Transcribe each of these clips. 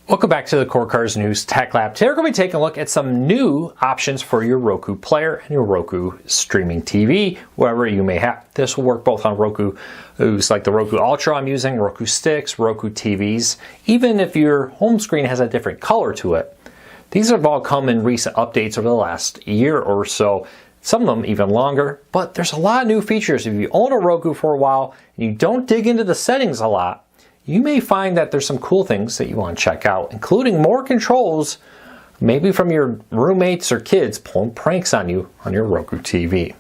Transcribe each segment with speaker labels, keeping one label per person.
Speaker 1: Welcome back to the Core Cars News Tech Lab. Today we're going to be taking a look at some new options for your Roku player and your Roku streaming TV, wherever you may have. This will work both on Roku, like the Roku Ultra I'm using, Roku Sticks, Roku TVs, even if your home screen has a different color to it. These have all come in recent updates over the last year or so, some of them even longer, but there's a lot of new features. If you own a Roku for a while and you don't dig into the settings a lot, you may find that there's some cool things that you want to check out, including more controls, maybe from your roommates or kids pulling pranks on you on your Roku TV.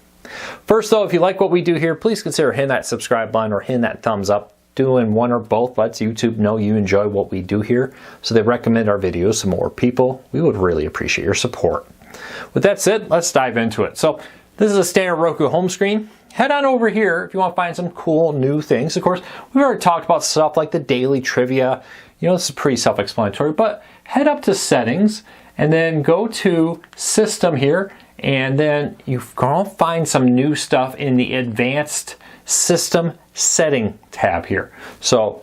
Speaker 1: First though, if you like what we do here, please consider hitting that subscribe button or hitting that thumbs up. Doing one or both lets YouTube know you enjoy what we do here, so they recommend our videos to more people. We would really appreciate your support. With that said, let's dive into it. So this is a standard Roku home screen. Head on over here if you want to find some cool new things. Of course, we've already talked about stuff like the daily trivia. You know, this is pretty self-explanatory, but head up to settings and then go to system here, and then you're going to find some new stuff in the advanced system setting tab here. So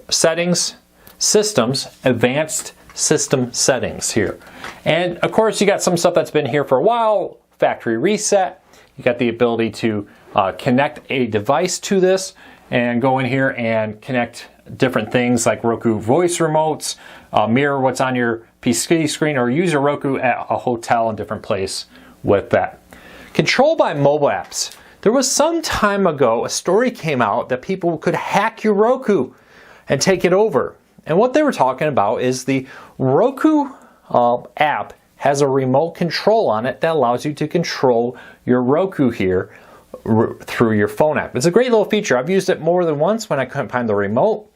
Speaker 1: settings, systems, advanced system settings here. And of course, you got some stuff that's been here for a while, factory reset. You got the ability to connect a device to this and go in here and connect different things like Roku voice remotes, mirror what's on your PC screen, or use your Roku at a hotel in different place with that. Control by mobile apps. There was some time ago a story came out that people could hack your Roku and take it over. And what they were talking about is the Roku app has a remote control on it that allows you to control your Roku here through your phone app. It's a great little feature. I've used it more than once when I couldn't find the remote,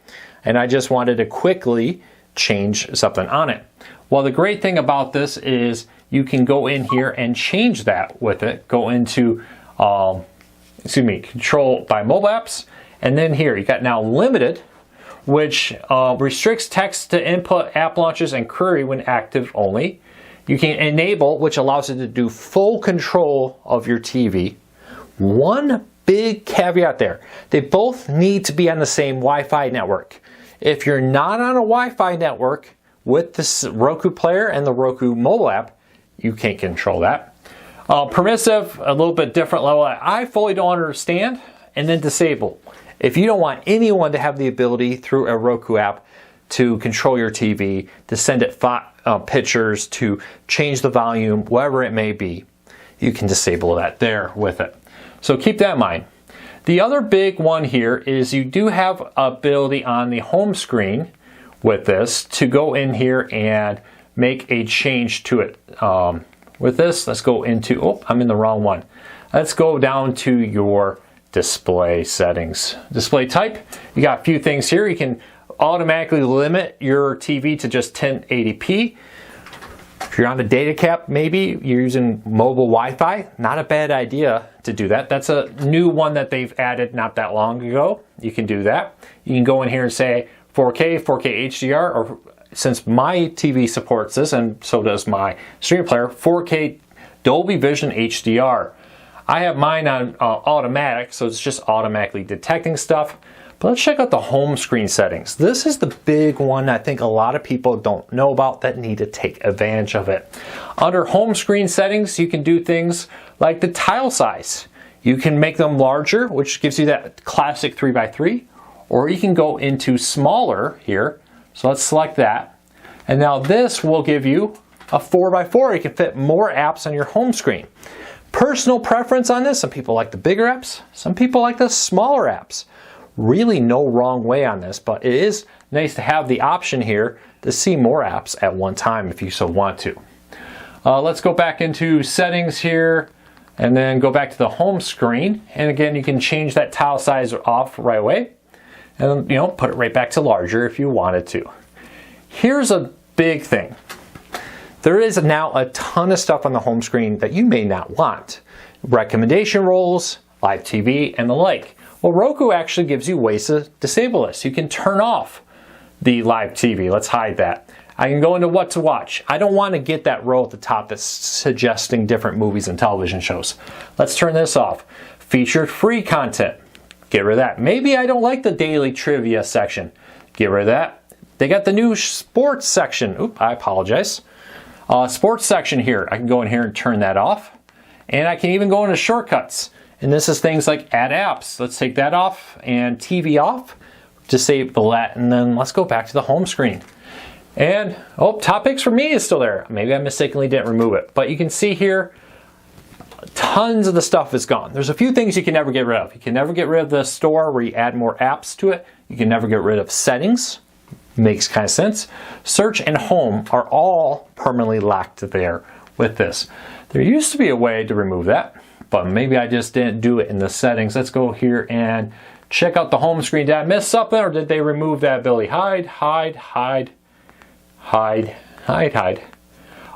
Speaker 1: and I just wanted to quickly change something on it. Well, the great thing about this is you can go in here and change that with it. Go into, control by mobile apps, and then here you got now limited, which restricts text to input app launches and query when active only. You can enable, which allows it to do full control of your TV. One big caveat there. They both need to be on the same Wi-Fi network. If you're not on a Wi-Fi network with this Roku player and the Roku mobile app, you can't control that. Permissive, a little bit different level. I fully don't understand. And then disable. If you don't want anyone to have the ability through a Roku app to control your TV, to send it pictures, to change the volume, whatever it may be, you can disable that there with it. So keep that in mind. The other big one here is you do have ability on the home screen with this to go in here and make a change to it. With this, let's go into, oh, I'm in the wrong one. Let's go down to your display settings. Display type, you got a few things here. You can automatically limit your TV to just 1080p. If you're on a data cap, maybe you're using mobile Wi-Fi, not a bad idea to do that. That's a new one that they've added not that long ago. You can do that. You can go in here and say 4K, 4K HDR, or since my TV supports this, and so does my streaming player, 4K Dolby Vision HDR. I have mine on automatic, so it's just automatically detecting stuff. But let's check out the home screen settings. This is the big one I think a lot of people don't know about that need to take advantage of it. Under home screen settings, you can do things like the tile size. You can make them larger, which gives you that classic 3x3, or you can go into smaller here. So let's select that. And now this will give you a 4x4. You can fit more apps on your home screen. Personal preference on this, some people like the bigger apps, some people like the smaller apps. Really no wrong way on this, but it is nice to have the option here to see more apps at one time if you so want to. Let's go back into settings here and then go back to the home screen. And again, you can change that tile size off right away and put it right back to larger if you wanted to. Here's a big thing. There is now a ton of stuff on the home screen that you may not want. Recommendation roles, live TV, and the like. Well, Roku actually gives you ways to disable this. You can turn off the live TV. Let's hide that. I can go into what to watch. I don't want to get that row at the top that's suggesting different movies and television shows. Let's turn this off. Featured free content. Get rid of that. Maybe I don't like the daily trivia section. Get rid of that. they got the new sports section. Oop, I apologize. Sports section here. I can go in here and turn that off. And I can even go into shortcuts. And this is things like add apps. Let's take that off and TV off. Disable that, and then let's go back to the home screen. And oh, topics for me is still there. Maybe I mistakenly didn't remove it. But you can see here, tons of the stuff is gone. There's a few things you can never get rid of. You can never get rid of the store where you add more apps to it. You can never get rid of settings. Makes kind of sense. Search and home are all permanently locked there with this. There used to be a way to remove that, but maybe I just didn't do it in the settings. Let's go here and check out the home screen. Did I miss something, or did they remove that ability? Hide, hide, hide, hide, hide, hide.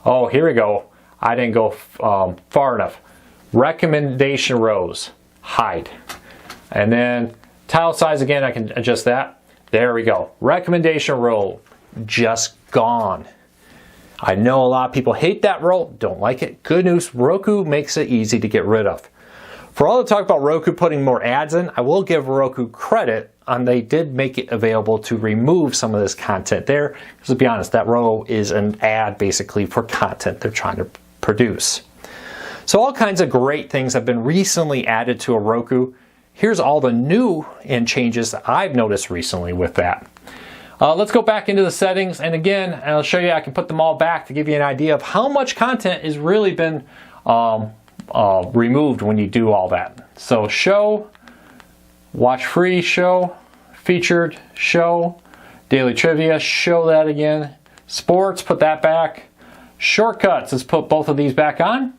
Speaker 1: Oh, here we go. I didn't go far enough. Recommendation rows, hide. And then tile size again, I can adjust that. There we go. Recommendation row, just gone. I know a lot of people hate that row, don't like it. Good news, Roku makes it easy to get rid of. For all the talk about Roku putting more ads in, I will give Roku credit on they did make it available to remove some of this content there. Because to be honest, that row is an ad basically for content they're trying to produce. So all kinds of great things have been recently added to a Roku. Here's all the new and changes that I've noticed recently with that. Let's go back into the settings, and again, I'll show you I can put them all back to give you an idea of how much content has really been removed when you do all that. So show, watch free, show, featured, show, daily trivia, show that again, sports, put that back, shortcuts, let's put both of these back on.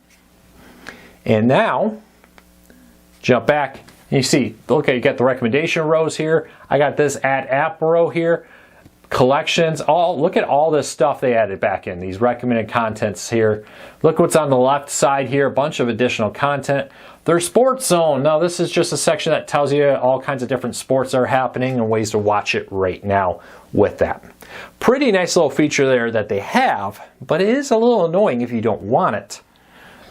Speaker 1: And now, jump back, and you see, okay, you got the recommendation rows here. I got this add app row here. Collections, look at all this stuff they added back in, these recommended contents here. Look what's on the left side here, a bunch of additional content. Their sports zone, now this is just a section that tells you all kinds of different sports that are happening and ways to watch it right now with that. Pretty nice little feature there that they have, but it is a little annoying if you don't want it.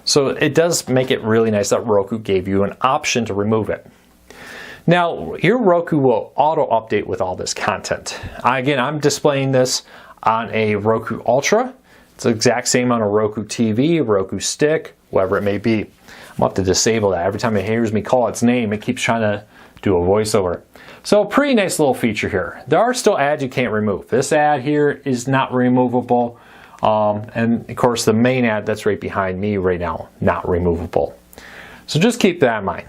Speaker 1: So it does make it really nice that Roku gave you an option to remove it. Now, your Roku will auto-update with all this content. Again, I'm displaying this on a Roku Ultra. It's the exact same on a Roku TV, Roku stick, whatever it may be. I'm going to have to disable that. Every time it hears me call its name, it keeps trying to do a voiceover. So, pretty nice little feature here. There are still ads you can't remove. This ad here is not removable. And, of course, the main ad that's right behind me right now, not removable. So, just keep that in mind.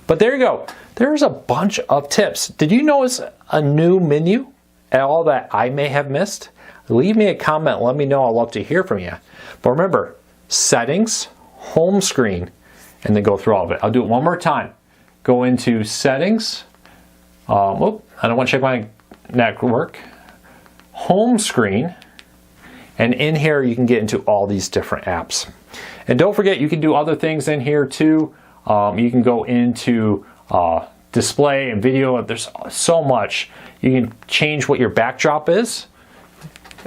Speaker 1: But there you go. There's a bunch of tips. Did you notice a new menu at all that I may have missed? Leave me a comment. Let me know. I'd love to hear from you. But remember, settings, home screen, and then go through all of it. I'll do it one more time. Go into settings. I don't want to check my network. Home screen. And in here, you can get into all these different apps. And don't forget, you can do other things in here too. You can go into display and video. There's so much. You can change what your backdrop is.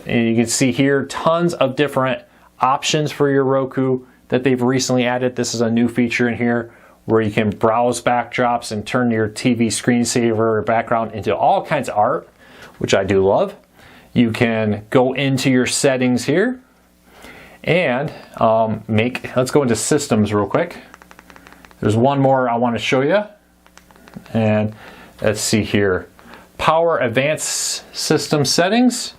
Speaker 1: And you can see here tons of different options for your Roku that they've recently added. This is a new feature in here where you can browse backdrops and turn your TV screensaver background into all kinds of art, which I do love. You can go into your settings here and let's go into systems real quick. There's one more I want to show you. And let's see here. Power advanced system settings,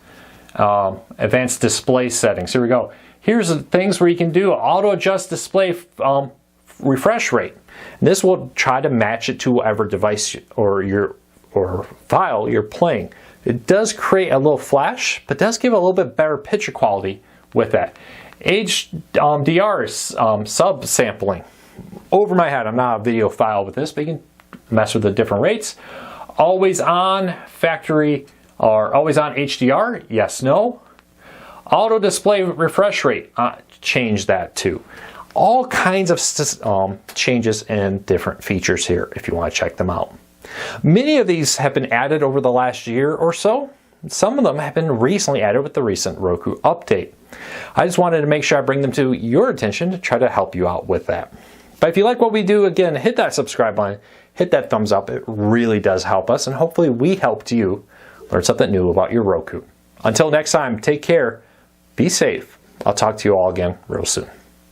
Speaker 1: advanced display settings. Here we go. Here's the things where you can do auto adjust display refresh rate. And this will try to match it to whatever device or file you're playing. It does create a little flash, but does give a little bit better picture quality with that. HDR subsampling. Over my head, I'm not a video file with this, but you can mess with the different rates. Always on factory or always on HDR, yes, no. Auto display refresh rate, change that too. All kinds of changes and different features here if you want to check them out. Many of these have been added over the last year or so. Some of them have been recently added with the recent Roku update. I just wanted to make sure I bring them to your attention to try to help you out with that. But if you like what we do, again, hit that subscribe button, hit that thumbs up. It really does help us, and hopefully we helped you learn something new about your Roku. Until next time, take care, be safe. I'll talk to you all again real soon.